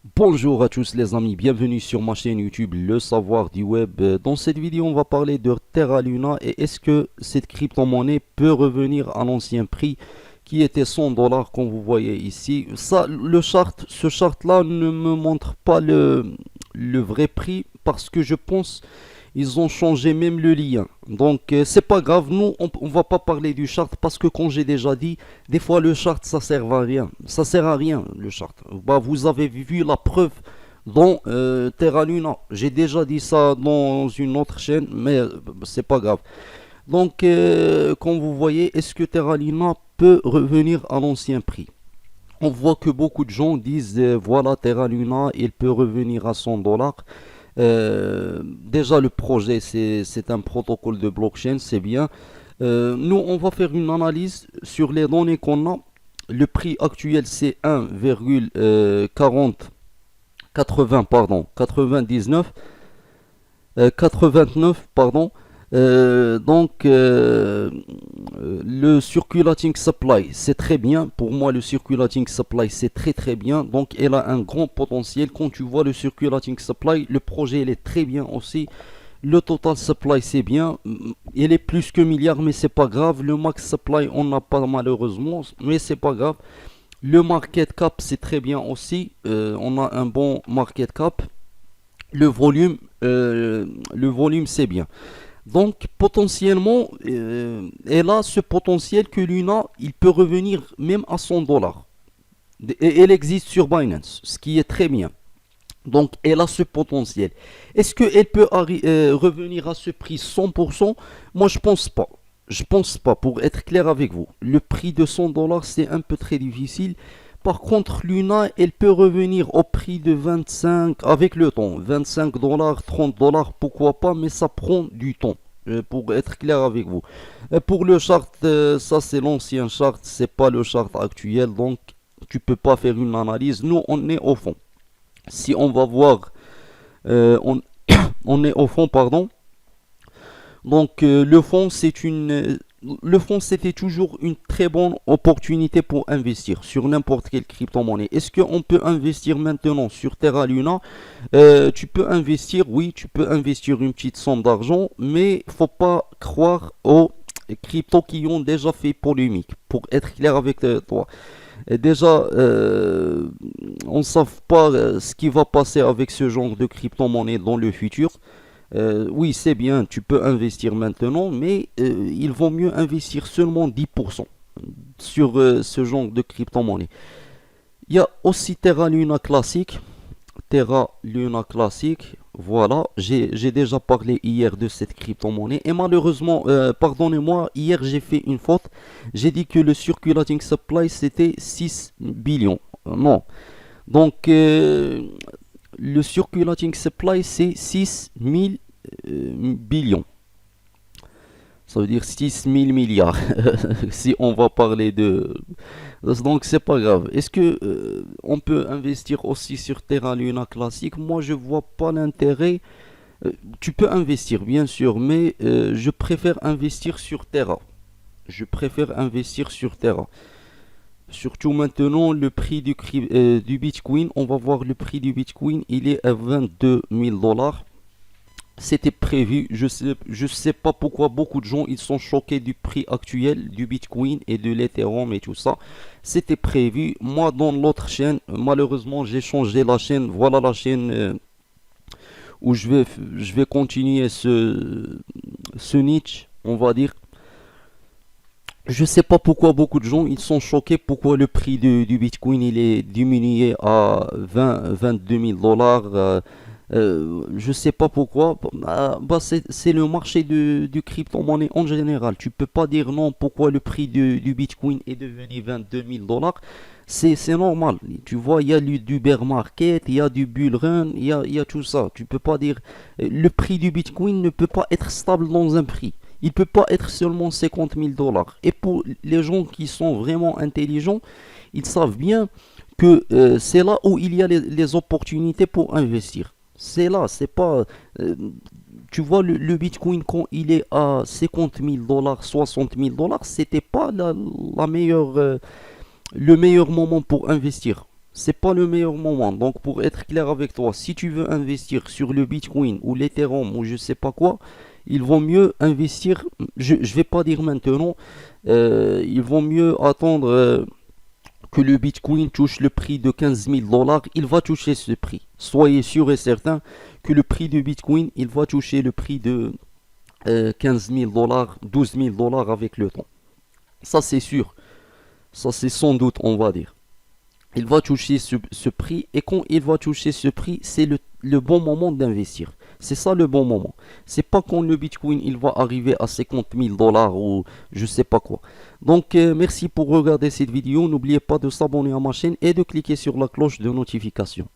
Bonjour à tous les amis, bienvenue sur ma chaîne YouTube Le Savoir du Web. Dans cette vidéo, on va parler de Terra Luna et est-ce que cette crypto-monnaie peut revenir à l'ancien prix qui était 100 dollars comme vous voyez ici. Ça, ce chart-là ne me montre pas le vrai prix parce que je pense ils ont changé même le lien. Donc c'est pas grave, nous on va pas parler du chart parce que comme j'ai déjà dit, des fois le chart ça sert à rien. Ça sert à rien le chart. Bah, vous avez vu la preuve dans Terra Luna. J'ai déjà dit ça dans une autre chaîne, mais c'est pas grave. Donc comme vous voyez, est-ce que Terra Luna peut revenir à l'ancien prix? On voit que beaucoup de gens disent voilà Terra Luna, il peut revenir à 100 dollars. Déjà, le projet, c'est un protocole de blockchain, c'est bien. Nous, on va faire une analyse sur les données qu'on a. Le prix actuel, c'est 1,40 80 pardon, 99, 89 pardon. Le circulating supply, c'est très bien. Pour moi, le circulating supply, c'est très bien. Donc, elle a un grand potentiel. Quand tu vois le circulating supply, le projet, il est très bien aussi. Le total supply, c'est bien. Il est plus que milliard, mais c'est pas grave. Le max supply, on n'a pas malheureusement, mais c'est pas grave. Le market cap, c'est très bien aussi. On a un bon market cap. Le volume, le volume, c'est bien. Donc potentiellement, elle a ce potentiel que Luna, il peut revenir même à 100 dollars. Et elle existe sur Binance, ce qui est très bien. Donc elle a ce potentiel. Est-ce qu'elle peut revenir à ce prix 100%? Moi je pense pas. Je pense pas, pour être clair avec vous. Le prix de 100 dollars c'est un peu très difficile. Par contre, Luna, elle peut revenir au prix de 25 avec le temps. 25 dollars, 30 dollars, pourquoi pas, mais ça prend du temps. Pour être clair avec vous. Pour le chart, ça c'est l'ancien chart, c'est pas le chart actuel, donc tu peux pas faire une analyse. Nous, on est au fond. Si on va voir, on, on est au fond, pardon. Donc le fond c'était toujours une très bonne opportunité pour investir sur n'importe quelle crypto-monnaie. Est-ce qu'on peut investir maintenant sur Terra Luna? Tu peux investir, oui, tu peux investir une petite somme d'argent, mais faut pas croire aux cryptos qui ont déjà fait polémique. Pour être clair avec toi, et déjà, on ne sait pas ce qui va passer avec ce genre de crypto-monnaie dans le futur. Oui, c'est bien, tu peux investir maintenant, mais il vaut mieux investir seulement 10% sur ce genre de crypto-monnaie. Il y a aussi Terra Luna classique. Terra Luna classique, voilà, j'ai déjà parlé hier de cette crypto-monnaie et malheureusement, pardonnez-moi, hier j'ai fait une faute. J'ai dit que le circulating supply c'était 6 billions. Non. Donc, le circulating supply c'est 6 000 billions. Ça veut dire 6 000 milliards. Si on va parler de. Donc c'est pas grave. Est-ce que on peut investir aussi sur Terra Luna classique? Moi je vois pas l'intérêt. Tu peux investir bien sûr, mais je préfère investir sur Terra. Je préfère investir sur Terra. Surtout maintenant, le prix du Bitcoin, on va voir le prix du Bitcoin, il est à 22 000 dollars. C'était prévu, je sais pas pourquoi beaucoup de gens ils sont choqués du prix actuel du Bitcoin et de l'Ethereum et tout ça. C'était prévu. Moi dans l'autre chaîne, malheureusement j'ai changé la chaîne. Voilà la chaîne où je vais continuer ce niche, on va dire. Je sais pas pourquoi beaucoup de gens ils sont choqués pourquoi le prix du Bitcoin il est diminué à 22 000 dollars. Je sais pas pourquoi. Bah, c'est le marché du crypto-monnaie en général. Tu peux pas dire non pourquoi le prix du Bitcoin est devenu 22 000 dollars. C'est normal. Tu vois, il y a du bear market, il y a du bull run, il y a tout ça. Tu peux pas dire le prix du Bitcoin ne peut pas être stable dans un prix. Il peut pas être seulement 50 000 dollars. Et pour les gens qui sont vraiment intelligents, ils savent bien que c'est là où il y a les opportunités pour investir. C'est là, c'est pas. euh, Tu vois, le Bitcoin, quand il est à 50 000 dollars, 60 000 dollars, c'était pas la meilleure, le meilleur moment pour investir. c'est pas le meilleur moment. Donc pour être clair avec toi, si tu veux investir sur le Bitcoin ou l'Ethereum ou je sais pas quoi, il vaut mieux investir, je vais pas dire maintenant, il vaut mieux attendre que le Bitcoin touche le prix de 15 000 dollars. Il va toucher ce prix. Soyez sûr et certain que le prix du Bitcoin, il va toucher le prix de 15 000 dollars, 12 000 dollars avec le temps. Ça c'est sûr. Ça c'est sans doute, on va dire. Il va toucher ce prix et quand il va toucher ce prix, c'est le bon moment d'investir. C'est ça le bon moment. C'est pas quand le Bitcoin il va arriver à 50 000 dollars ou je sais pas quoi. Donc merci pour regarder cette vidéo. N'oubliez pas de s'abonner à ma chaîne et de cliquer sur la cloche de notification.